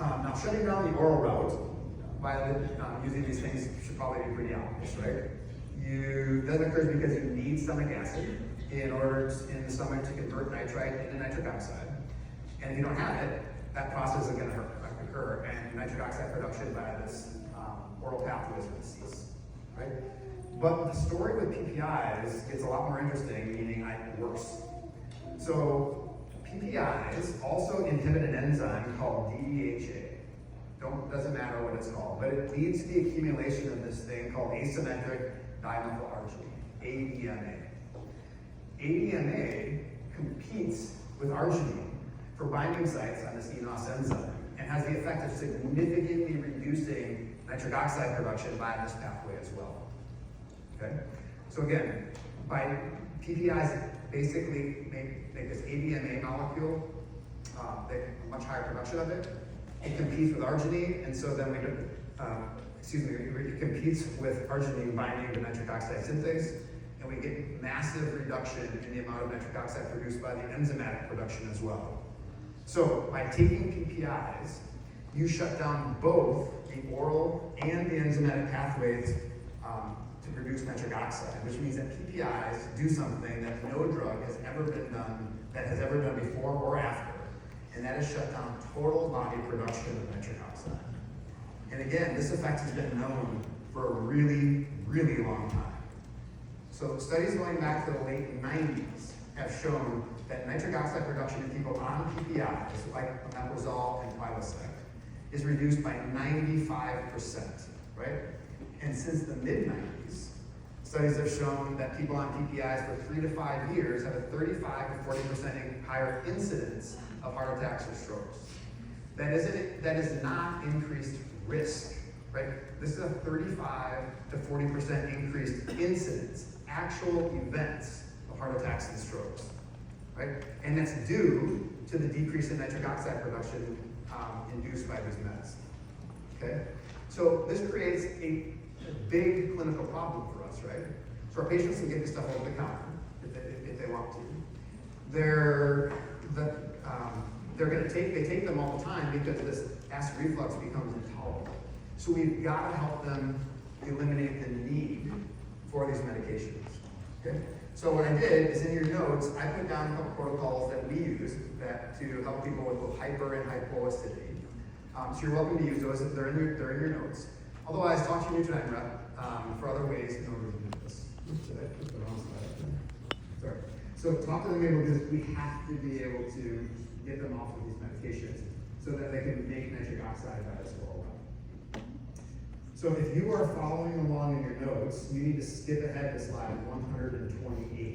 Now, shutting down the oral route by using these things should probably be pretty obvious, right? That occurs because you need stomach acid in the stomach to convert nitrite into nitric oxide. And if you don't have it, that process is going to occur, and nitric oxide production by this oral pathway is going to cease, right? But the story with PPIs gets a lot more interesting, meaning it works. So PPIs also inhibit an enzyme called DHA. Doesn't matter what it's called, but it leads to the accumulation of this thing called asymmetric dimethylarginine, ADMA. ADMA competes with arginine for binding sites on this eNOS enzyme and has the effect of significantly reducing nitric oxide production by this pathway as well. Okay? So again, by PPIs basically make this ADMA molecule, they have a much higher production of it. It competes with arginine, and so then it competes with arginine binding to nitric oxide synthase, and we get massive reduction in the amount of nitric oxide produced by the enzymatic production as well. So by taking PPIs, you shut down both the oral and the enzymatic pathways to produce nitric oxide, which means that PPIs do something that no drug has ever done before or after, and that is shut down total body production of nitric oxide. And again, this effect has been known for a really, really long time. So studies going back to the late 90s have shown that nitric oxide production in people on PPIs, like omeprazole and Prilosec, is reduced by 95%, right? And since the mid-90s, studies have shown that people on PPIs for 3 to 5 years have a 35 to 40% higher incidence of heart attacks or strokes. That is not increased risk, right? This is a 35 to 40% increased incidence, actual events of heart attacks and strokes, right? And that's due to the decrease in nitric oxide production induced by these meds, okay? So this creates a big clinical problem for us, right? So our patients can get this stuff over the counter if they want to. They take them all the time because this acid reflux becomes intolerable. So we've got to help them eliminate the need for these medications. Okay? So what I did is in your notes, I put down a couple protocols that we use to help people with both hyper and hypoacidity. So you're welcome to use those if they're in your notes. Otherwise, talk to your nutrient rep for other ways in order to do this. Oops, did I put the wrong slide up there? Sorry. So talk to them because we have to be able to get them off of these medications so that they can make nitric oxide by this oral route. So if you are following along in your notes, you need to skip ahead to slide 128.